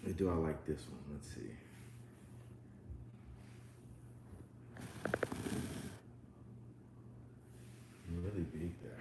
Or do I like this one? Let's see. Really big there.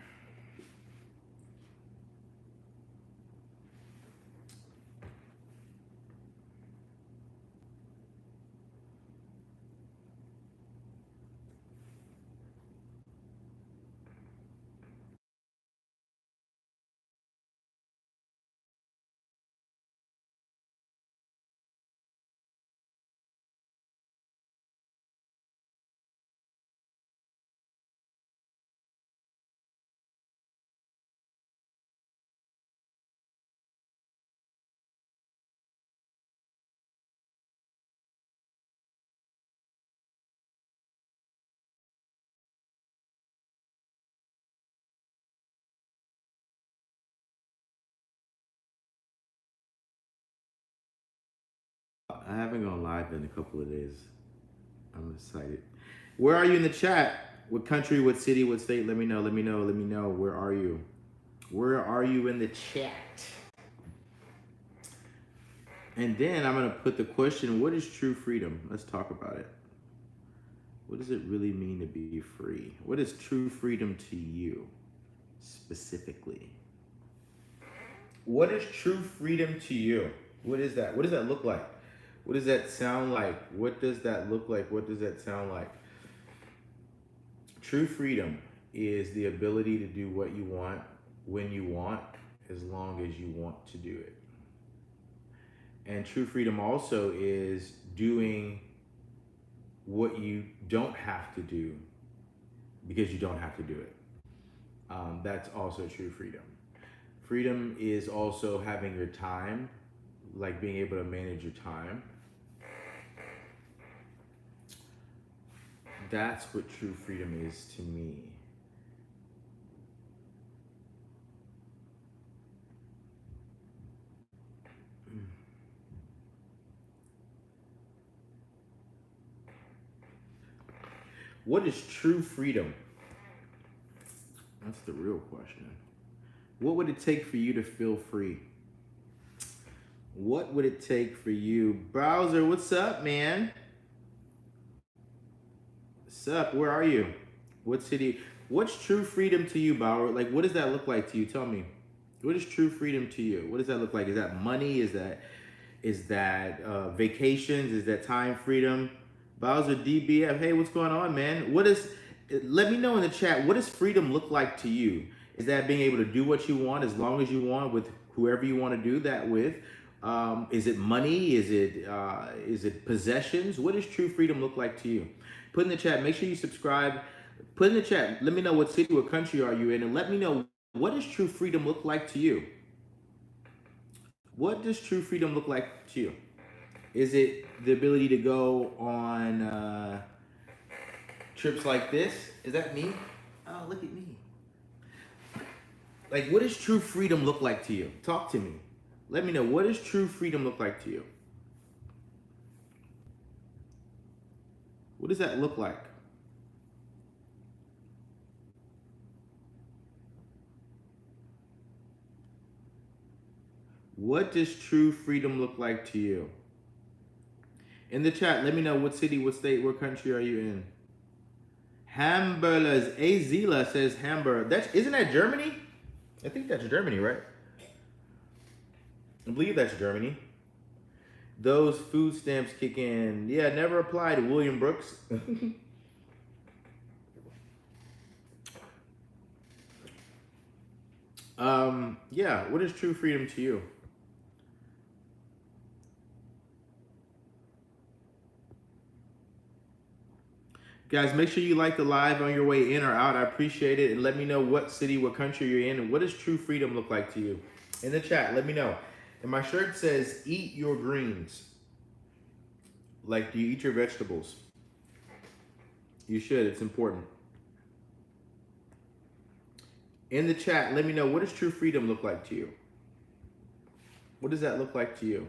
I haven't gone live in a couple of days. I'm excited. Where are you in the chat? What country, what city, what state? Let me know, let me know, let me know. Where are you? Where are you in the chat? And then I'm going to put the question, what is true freedom? Let's talk about it. What does it really mean to be free? What is true freedom to you specifically? What is true freedom to you? What is that? What does that look like? What does that sound like? What does that look like? What does that sound like? True freedom is the ability to do what you want, when you want, as long as you want to do it. And true freedom also is doing what you don't have to do because you don't have to do it. That's also true freedom. Freedom is also having your time, like being able to manage your time. That's what true freedom is to me. What is true freedom? That's the real question. What would it take for you to feel free? What would it take for you? Browser, what's up, man? What's up? Where are you? What city? What's true freedom to you, Bauer? Like, what does that look like to you? Tell me. What is true freedom to you? What does that look like? Is that money? Is that vacations? Is that time freedom? Bowser DBF, hey, what's going on, man? What is? Let me know in the chat. What does freedom look like to you? Is that being able to do what you want as long as you want with whoever you want to do that with? Is it money? Is it possessions? What does true freedom look like to you? Put in the chat. Make sure you subscribe. Put in the chat. Let me know what city, what country are you in, and let me know what does true freedom look like to you. What does true freedom look like to you? Is it the ability to go on trips like this? Is that me? Oh, look at me. Like, what does true freedom look like to you? Talk to me. Let me know. What does true freedom look like to you? What does that look like? What does true freedom look like to you? In the chat, let me know what city, what state, what country are you in? Hamburgers. Azila says Hamburg. Isn't that Germany? I think that's Germany, right? I believe that's Germany. Those food stamps kick in. Yeah, never applied to William Brooks. Yeah, what is true freedom to you? Guys, make sure you like the live on your way in or out. I appreciate it. And let me know what city, what country you're in, and what does true freedom look like to you? In the chat, let me know. And my shirt says, eat your greens. Like, do you eat your vegetables? You should, it's important. In the chat, let me know, what does true freedom look like to you? What does that look like to you?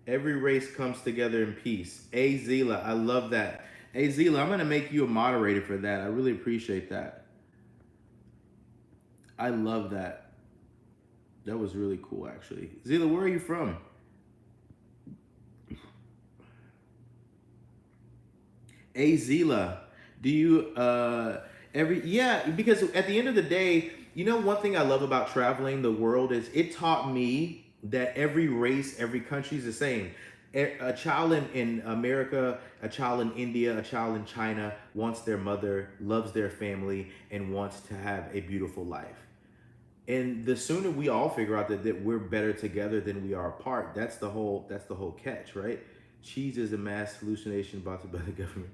Every race comes together in peace. Azila, I love that. Azila, I'm going to make you a moderator for that. I really appreciate that. I love that. That was really cool, actually. Zila, where are you from? Azila, do you every yeah, because at the end of the day, you know one thing I love about traveling the world is it taught me that every race, every country is the same. A child in America, a child in India, a child in China wants their mother, loves their family, and wants to have a beautiful life. And the sooner we all figure out that we're better together than we are apart, that's the whole catch, right? Cheese is a mass hallucination brought to by the government.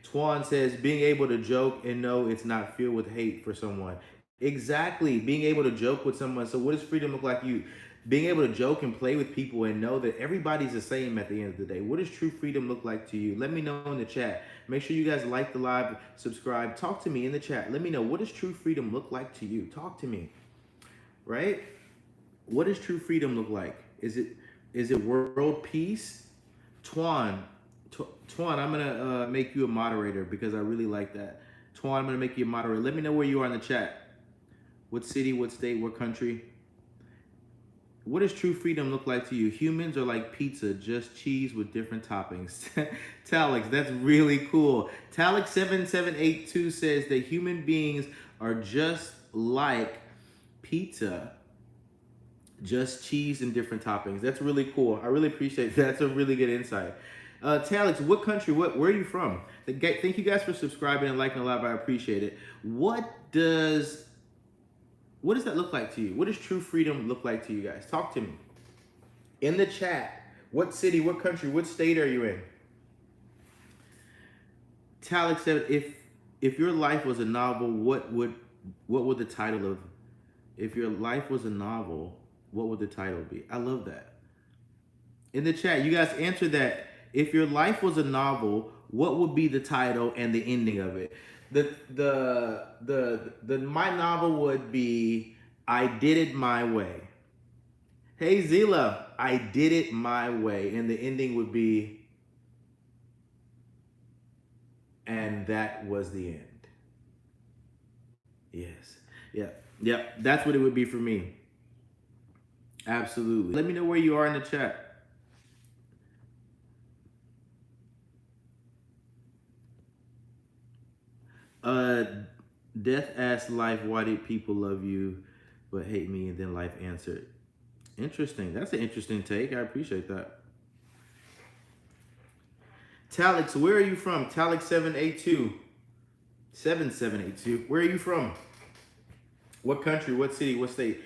Twan says being able to joke and know it's not filled with hate for someone. Exactly, being able to joke with someone. So what does freedom look like to you? Being able to joke and play with people and know that everybody's the same at the end of the day. What does true freedom look like to you? Let me know in the chat. Make sure you guys like the live, subscribe, talk to me in the chat. Let me know, what does true freedom look like to you? Talk to me, right? What does true freedom look like? Is it world peace? Twan, Twan, I'm gonna make you a moderator because I really like that. Twan, I'm gonna make you a moderator. Let me know where you are in the chat. What city, what state, what country? What does true freedom look like to you? Humans are like pizza, just cheese with different toppings. Talix, that's really cool. Talix7782 says that human beings are just like pizza, just cheese and different toppings. That's really cool. I really appreciate that. That's a really good insight. Talix, what country? Where are you from? Thank you guys for subscribing and liking the live. I appreciate it. What does that look like to you? What does true freedom look like to you guys? Talk to me in the chat. What city? What country? What state are you in? Talix said, if your life was a novel, what would the title of? If your life was a novel, what would the title be? I love that. In the chat, you guys answer that. If your life was a novel, what would be the title and the ending of it? The my novel would be I Did It My Way. Hey Zila, I did it my way. And the ending would be and that was the end. Yes. Yeah. Yeah. That's what it would be for me. Absolutely. Let me know where you are in the chat. Uh, Death asked life, why did people love you but hate me? And then life answered. Interesting. That's an interesting take. I appreciate that. Talix, where are you from? Talix 782. 7782. Where are you from? What country? What city? What state?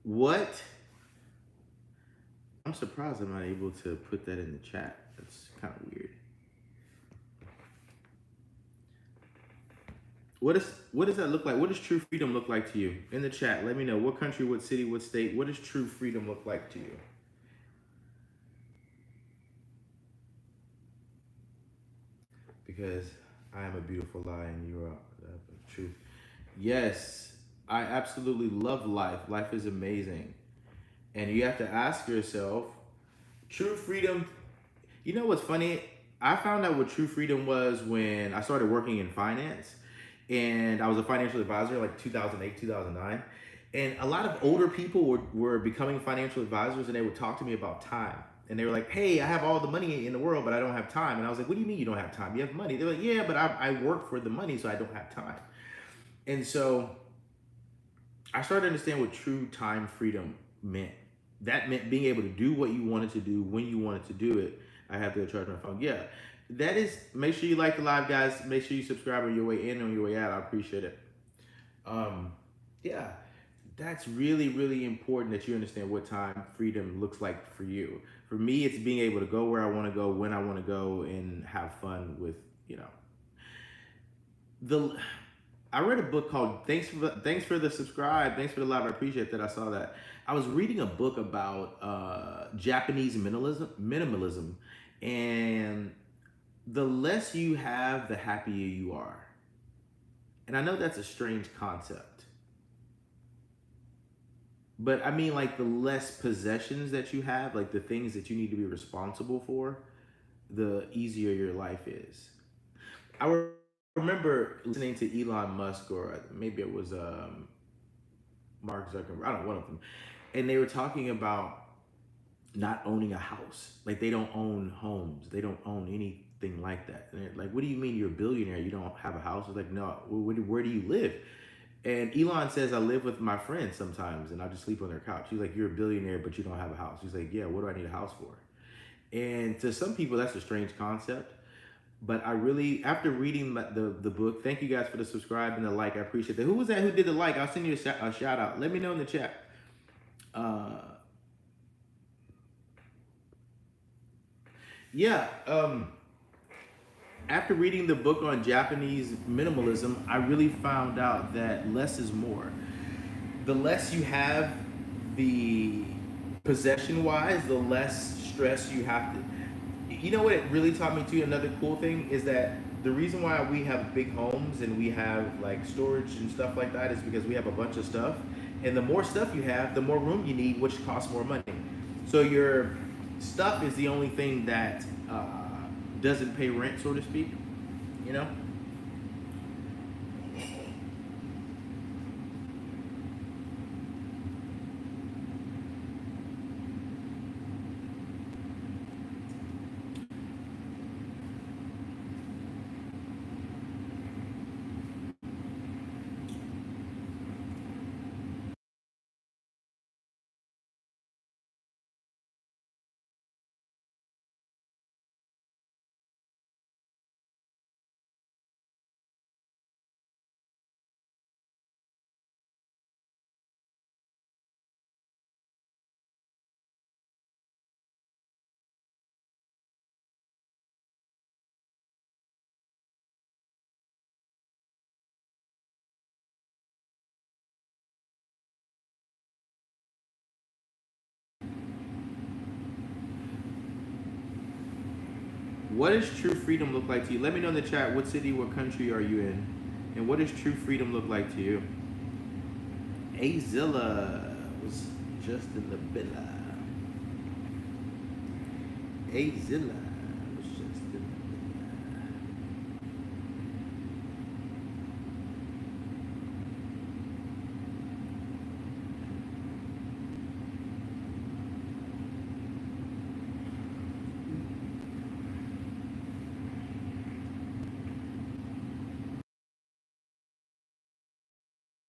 What? I'm surprised I'm not able to put that in the chat. That's kind of weird. What does that look like? What does true freedom look like to you? In the chat, let me know. What country, what city, what state? What does true freedom look like to you? Because I am a beautiful lie and you are the truth. Yes, I absolutely love life. Life is amazing. And you have to ask yourself, true freedom. You know what's funny? I found out what true freedom was when I started working in finance. And I was a financial advisor like 2008, 2009. And a lot of older people were becoming financial advisors and they would talk to me about time. And they were like, hey, I have all the money in the world, but I don't have time. And I was like, what do you mean you don't have time? You have money. They're like, yeah, but I work for the money, so I don't have time. And so I started to understand what true time freedom meant. That meant being able to do what you wanted to do when you wanted to do it. I have to charge my phone. Yeah, that is. Make sure you like the live, guys. Make sure you subscribe on your way in, on your way out. I appreciate it. Yeah, that's really, really important that you understand what time freedom looks like for you. For me, it's being able to go where I want to go, when I want to go, and have fun with, the. I read a book called Thanks for the subscribe, thanks for the live. I appreciate that. I saw that. I was reading a book about Japanese minimalism, and the less you have, the happier you are. And I know that's a strange concept, but I mean, like, the less possessions that you have, like the things that you need to be responsible for, the easier your life is. I remember listening to Elon Musk, or maybe it was Mark Zuckerberg, I don't know, one of them, and they were talking about not owning a house. Like, they don't own homes, they don't own anything like that. And they're like, what do you mean you're a billionaire? You don't have a house? It's like, no, where do you live? And Elon says, I live with my friends sometimes and I just sleep on their couch. He's like, you're a billionaire, but you don't have a house. He's like, yeah, what do I need a house for? And to some people, that's a strange concept. But I really, after reading the book, thank you guys for the subscribe and the like. I appreciate that. Who was that who did the like? I'll send you a shout out. Let me know in the chat. Uh, yeah. After reading the book on Japanese minimalism, I really found out that less is more. The less you have, the possession wise, the less stress you have to. You know what it really taught me too? Another cool thing is that the reason why we have big homes and we have like storage and stuff like that is because we have a bunch of stuff. And the more stuff you have, the more room you need, which costs more money. So your stuff is the only thing that doesn't pay rent, so to speak. You know? What does true freedom look like to you? Let me know in the chat what city, what country are you in? And what does true freedom look like to you? Azilla was just in the villa. Azilla.